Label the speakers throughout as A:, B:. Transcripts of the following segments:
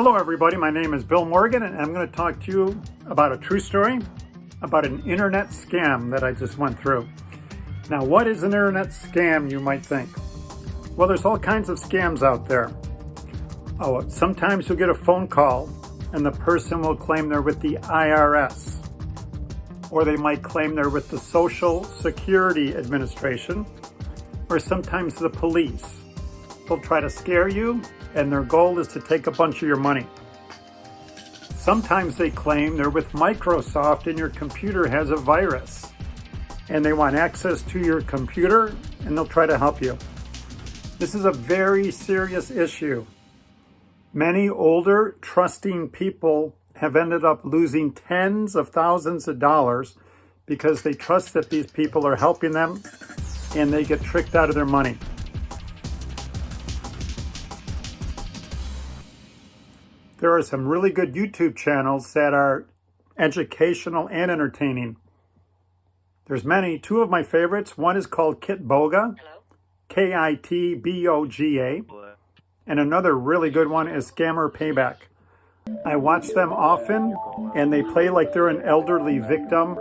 A: Hello everybody, my name is Bill Morgan and I'm going to talk to you about a true story about an internet scam that I just went through. Now, what is an internet scam, you might think? Well, there's all kinds of scams out there. Sometimes you'll get a phone call and the person will claim they're with the IRS, or they might claim they're with the Social Security Administration, or sometimes the police. They'll try to scare you, and their goal is to take a bunch of your money. Sometimes they claim they're with Microsoft and your computer has a virus, and they want access to your computer, and they'll try to help you. This is a very serious issue. Many older, trusting people have ended up losing tens of thousands of dollars because they trust that these people are helping them, and they get tricked out of their money. There are some really good YouTube channels that are educational and entertaining. There's many. Two of my favorites. One is called Kitboga, Kitboga, and another really good one is Scammer Payback. I watch them often, and they play like they're an elderly victim,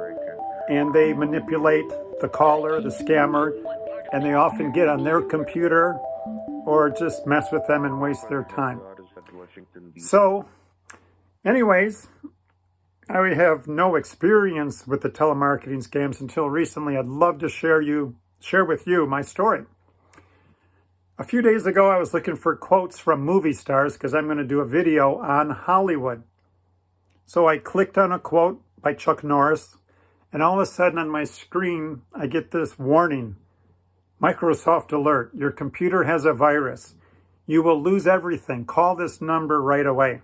A: and they manipulate the caller, the scammer, and they often get on their computer or just mess with them and waste their time. So, anyways, I have no experience with the telemarketing scams until recently. I'd love to share with you my story. A few days ago, I was looking for quotes from movie stars because I'm going to do a video on Hollywood. So I clicked on a quote by Chuck Norris, and all of a sudden on my screen, I get this warning. Microsoft alert, your computer has a virus. You will lose everything. Call this number right away.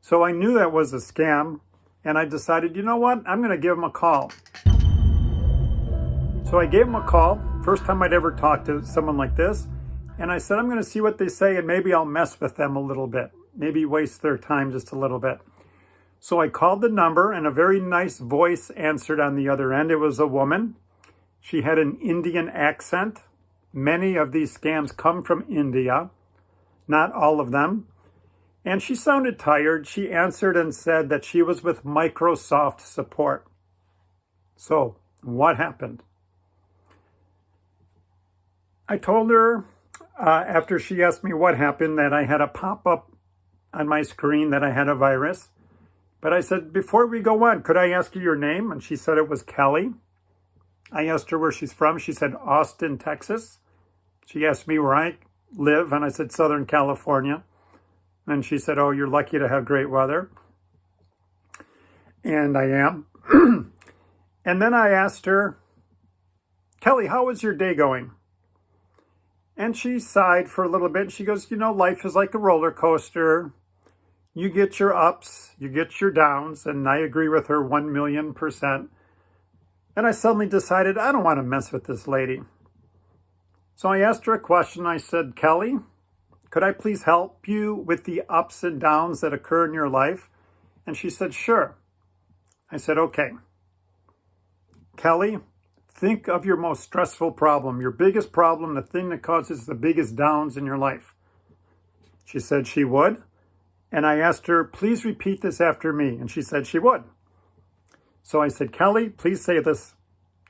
A: So I knew that was a scam, and I decided, you know what? I'm going to give them a call. So I gave them a call, first time I'd ever talked to someone like this, and I said, I'm going to see what they say, and maybe I'll mess with them a little bit, maybe waste their time just a little bit. So I called the number, and a very nice voice answered on the other end. It was a woman. She had an Indian accent. Many of these scams come from India, not all of them. And she sounded tired. She answered and said that she was with Microsoft support. So what happened? I told her after she asked me what happened that I had a pop-up on my screen that I had a virus. But I said, before we go on, could I ask you your name? And she said it was Kelly. I asked her where she's from. She said Austin, Texas. She asked me where I live, and I said Southern California. And she said, oh, you're lucky to have great weather. And I am. And then I asked her, Kelly, how was your day going? And she sighed for a little bit. She goes, you know, life is like a roller coaster. You get your ups, you get your downs. And I agree with her 1,000,000%. And I suddenly decided I don't want to mess with this lady. So I asked her a question. I said, Kelly, could I please help you with the ups and downs that occur in your life? And she said, sure. I said, okay. Kelly, think of your most stressful problem, your biggest problem, the thing that causes the biggest downs in your life. She said she would. And I asked her, please repeat this after me. And she said she would. So I said, Kelly, please say this.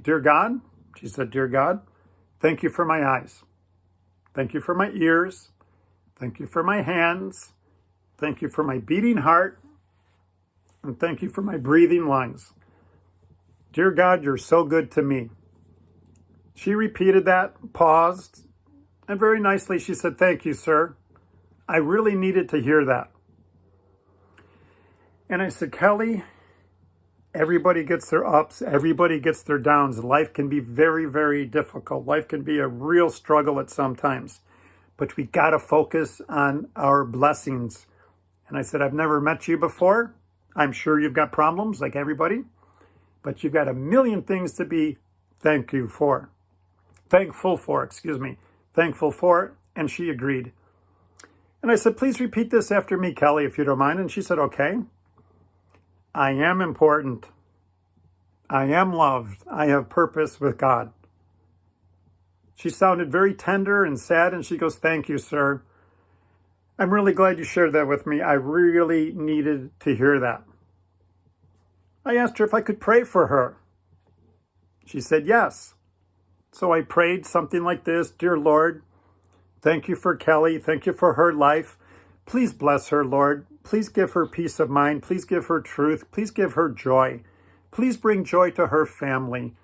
A: Dear God, she said, dear God, thank you for my eyes. Thank you for my ears. Thank you for my hands. Thank you for my beating heart. And thank you for my breathing lungs. Dear God, you're so good to me. She repeated that, paused, and very nicely she said, thank you, sir. I really needed to hear that. And I said, Kelly, everybody gets their ups, everybody gets their downs. Life can be very, very difficult. Life can be a real struggle at some times. But we got to focus on our blessings. And I said, I've never met you before. I'm sure you've got problems like everybody. But you've got a million things to be thankful for. And she agreed. And I said, please repeat this after me, Kelly, if you don't mind. And she said, okay. I am important. I am loved. I have purpose with God. She sounded very tender and sad, and she goes, thank you, sir. I'm really glad you shared that with me. I really needed to hear that. I asked her if I could pray for her. She said yes. So I prayed something like this: Dear Lord, thank you for Kelly. Thank you for her life. Please bless her, Lord. Please give her peace of mind. Please give her truth. Please give her joy. Please bring joy to her family.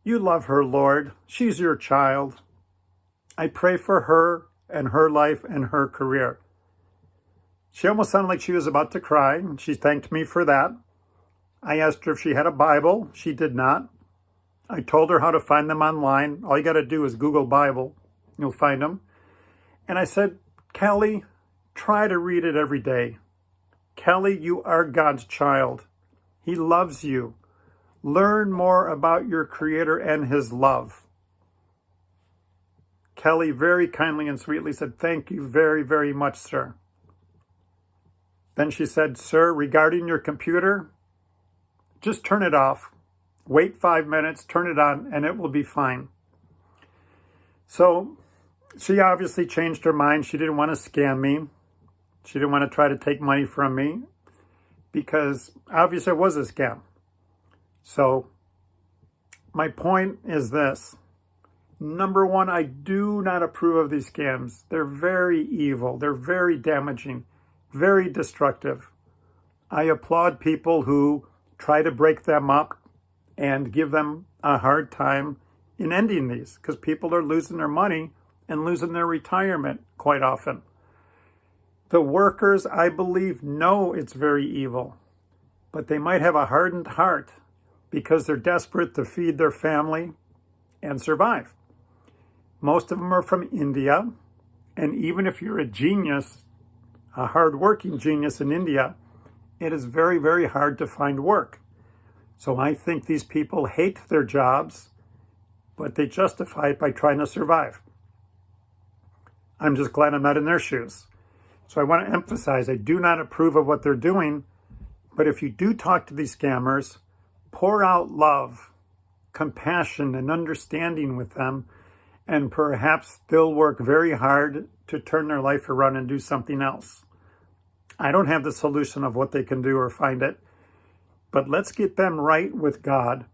A: You love her, Lord. She's your child. I pray for her and her life and her career. She almost sounded like she was about to cry. She thanked me for that. I asked her if she had a Bible. She did not. I told her how to find them online. All you got to do is Google Bible. You'll find them. And I said, Kelly, try to read it every day. Kelly, you are God's child. He loves you. Learn more about your Creator and His love. Kelly very kindly and sweetly said, thank you very, very much, sir. Then she said, sir, regarding your computer, just turn it off. Wait 5 minutes, turn it on, and it will be fine. So she obviously changed her mind. She didn't want to scam me. She didn't want to try to take money from me because obviously it was a scam. So my point is this. Number one, I do not approve of these scams. They're very evil. They're very damaging, very destructive. I applaud people who try to break them up and give them a hard time in ending these, because people are losing their money and losing their retirement quite often. The workers, I believe, know it's very evil, but they might have a hardened heart because they're desperate to feed their family and survive. Most of them are from India, and even if you're a genius, a hard-working genius in India, it is very, very hard to find work. So I think these people hate their jobs, but they justify it by trying to survive. I'm just glad I'm not in their shoes. So I want to emphasize, I do not approve of what they're doing, but if you do talk to these scammers, pour out love, compassion, and understanding with them, and perhaps they'll work very hard to turn their life around and do something else. I don't have the solution of what they can do or find it, but let's get them right with God,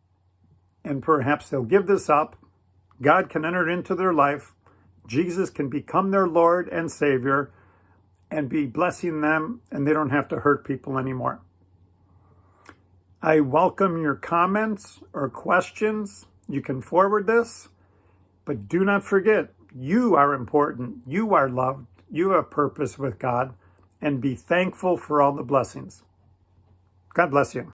A: and perhaps they'll give this up. God can enter into their life. Jesus can become their Lord and Savior and be blessing them, and they don't have to hurt people anymore. I welcome your comments or questions. You can forward this, but do not forget, you are important. You are loved. You have purpose with God, and be thankful for all the blessings. God bless you.